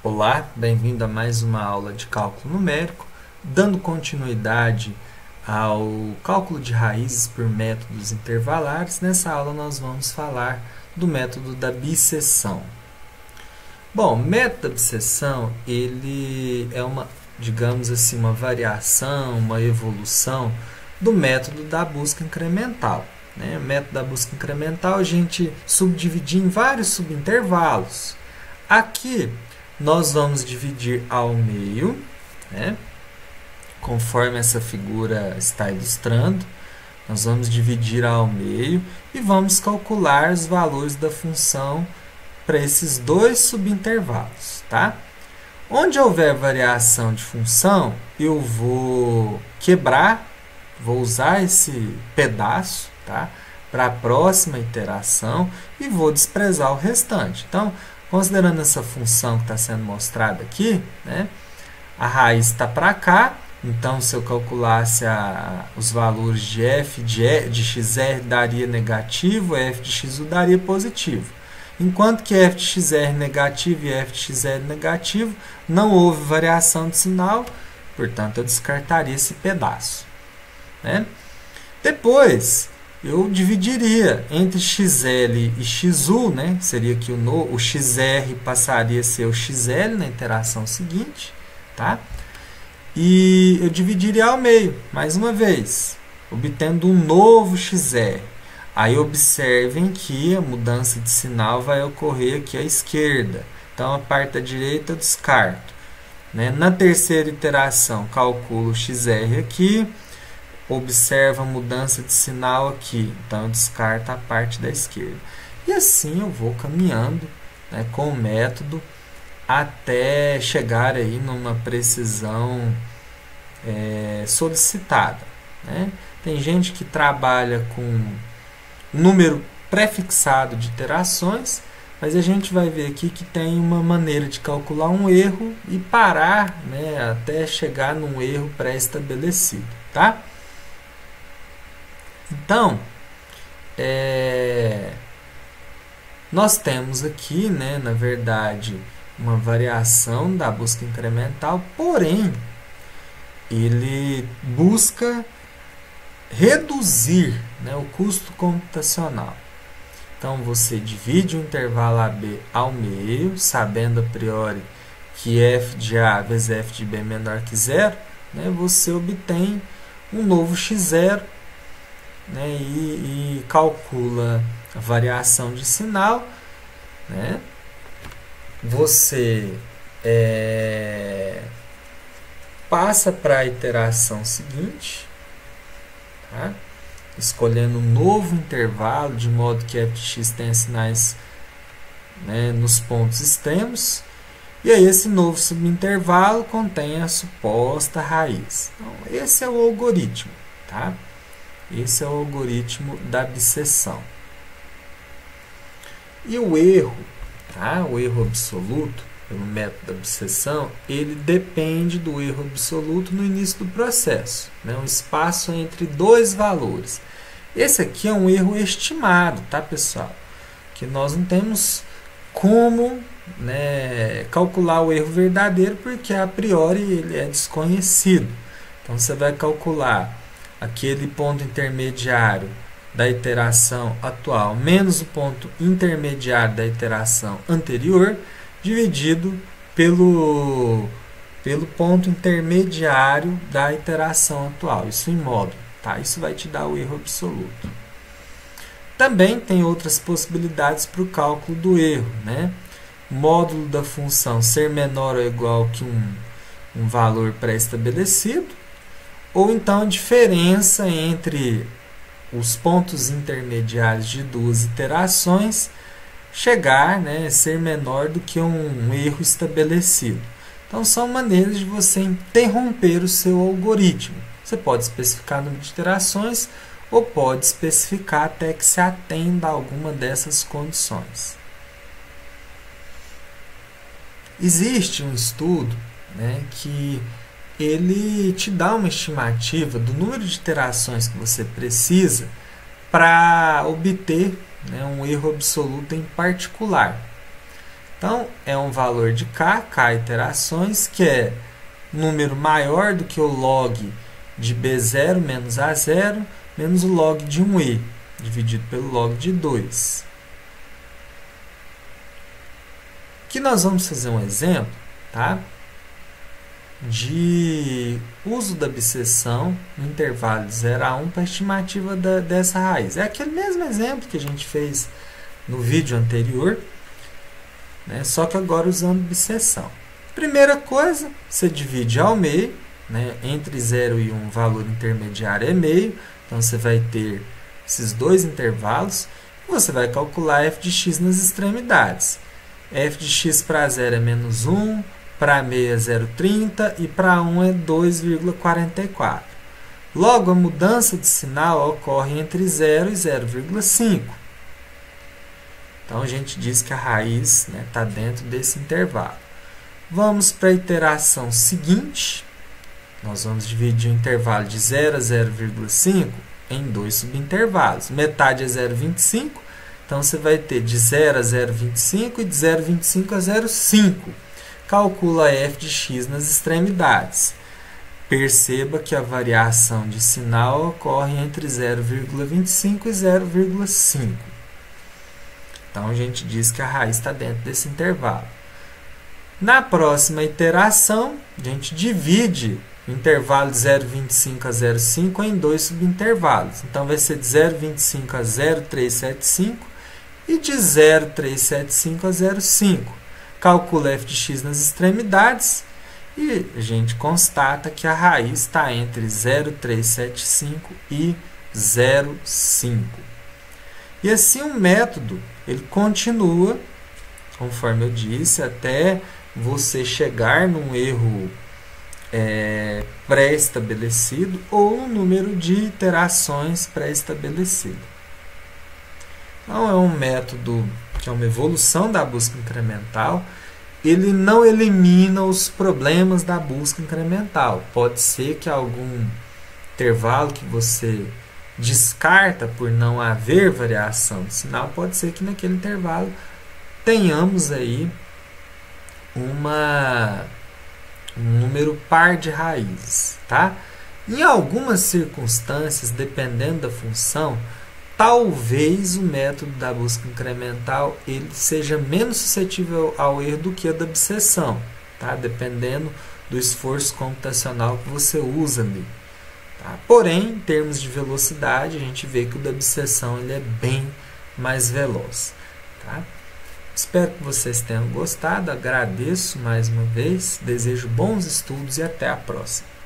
Olá, bem-vindo a mais uma aula de cálculo numérico, dando continuidade ao cálculo de raízes por métodos intervalares. Nessa aula nós vamos falar do método da bisseção. Bom, o método da bisseção, ele é digamos assim, uma variação, uma evolução do método da busca incremental. O método da busca incremental a gente subdividia em vários subintervalos. Aqui nós vamos dividir ao meio, conforme essa figura está ilustrando. Nós vamos dividir ao meio e vamos calcular os valores da função para esses dois subintervalos. Onde houver variação de função, eu vou quebrar, vou usar esse pedaço para a próxima iteração e vou desprezar o restante. Então, considerando essa função que está sendo mostrada aqui, a raiz está para cá. Então, se eu calculasse os valores de f de xr daria negativo, f de xu daria positivo. Enquanto que f de xr negativo e f de xl negativo, não houve variação de sinal, portanto, eu descartaria esse pedaço. Depois, eu dividiria entre xl e xu, seria que o xr passaria a ser o xl na iteração seguinte, e eu dividiria ao meio, mais uma vez, obtendo um novo xr. Aí observem que a mudança de sinal vai ocorrer aqui à esquerda, então a parte da direita eu descarto. Na terceira iteração, calculo o xr aqui, observa a mudança de sinal aqui, então eu descarto a parte da esquerda. E assim eu vou caminhando com o método até chegar aí numa precisão solicitada. Tem gente que trabalha com um número prefixado de iterações, mas a gente vai ver aqui que tem uma maneira de calcular um erro e parar até chegar num erro pré-estabelecido. Então, nós temos aqui, na verdade, uma variação da busca incremental, porém, ele busca reduzir o custo computacional. Então, você divide o intervalo AB ao meio, sabendo a priori que f de A vezes f de B é menor que zero, você obtém um novo x0, e calcula a variação de sinal. Você passa para a iteração seguinte, escolhendo um novo intervalo, de modo que f de x tenha sinais nos pontos extremos, e aí esse novo subintervalo contém a suposta raiz. Então, esse é o algoritmo. Esse é o algoritmo da bisseção. E o erro, o erro absoluto, pelo método da bisseção, ele depende do erro absoluto no início do processo, um espaço entre dois valores. Esse aqui é um erro estimado, pessoal? Que nós não temos como calcular o erro verdadeiro, porque a priori ele é desconhecido. Então, você vai calcular aquele ponto intermediário da iteração atual menos o ponto intermediário da iteração anterior, dividido pelo ponto intermediário da iteração atual, isso em módulo. Isso vai te dar o erro absoluto. Também tem outras possibilidades para o cálculo do erro. O módulo da função ser menor ou igual que um valor pré-estabelecido, ou então a diferença entre os pontos intermediários de duas iterações chegar, ser menor do que um erro estabelecido. Então, são maneiras de você interromper o seu algoritmo. Você pode especificar o número de iterações ou pode especificar até que se atenda a alguma dessas condições. Existe um estudo que ele te dá uma estimativa do número de iterações que você precisa para obter um erro absoluto em particular. Então, é um valor de k iterações, que é número maior do que o log de b0 menos a0, menos o log de 1e, dividido pelo log de 2. Aqui nós vamos fazer um exemplo, tá, de uso da abscissão no intervalo de 0 a 1 para a estimativa dessa raiz. É aquele mesmo exemplo que a gente fez no vídeo anterior, né, só que agora usando abscissão. Primeira coisa, você divide ao meio, né, entre 0 e 1 o valor intermediário é meio, então você vai ter esses dois intervalos, e você vai calcular f de x nas extremidades. F de x para 0 é menos 1, para meio é 0,30 e para 1 é 2,44. Logo, a mudança de sinal ocorre entre 0 e 0,5. Então, a gente diz que a raiz está dentro desse intervalo. Vamos para a iteração seguinte. Nós vamos dividir o intervalo de 0 a 0,5 em dois subintervalos. Metade é 0,25. Então, você vai ter de 0 a 0,25 e de 0,25 a 0,5. Calcula f de x nas extremidades. Perceba que a variação de sinal ocorre entre 0,25 e 0,5. Então, a gente diz que a raiz está dentro desse intervalo. Na próxima iteração, a gente divide o intervalo de 0,25 a 0,5 em dois subintervalos. Então, vai ser de 0,25 a 0,375 e de 0,375 a 0,5. Calcula f de x nas extremidades e a gente constata que a raiz está entre 0,375 e 0,5. E assim o método ele continua, conforme eu disse, até você chegar num erro pré-estabelecido ou um número de iterações pré-estabelecido. Então, é um método que é uma evolução da busca incremental. Ele não elimina os problemas da busca incremental. Pode ser que algum intervalo que você descarta por não haver variação de sinal, pode ser que naquele intervalo tenhamos aí um número par de raízes, tá? Em algumas circunstâncias, dependendo da função, talvez o método da busca incremental ele seja menos suscetível ao erro do que a da abscissão, tá? Dependendo do esforço computacional que você usa ali. Tá? Porém, em termos de velocidade, a gente vê que o da abscissão ele é bem mais veloz. Tá? Espero que vocês tenham gostado, agradeço mais uma vez, desejo bons estudos e até a próxima.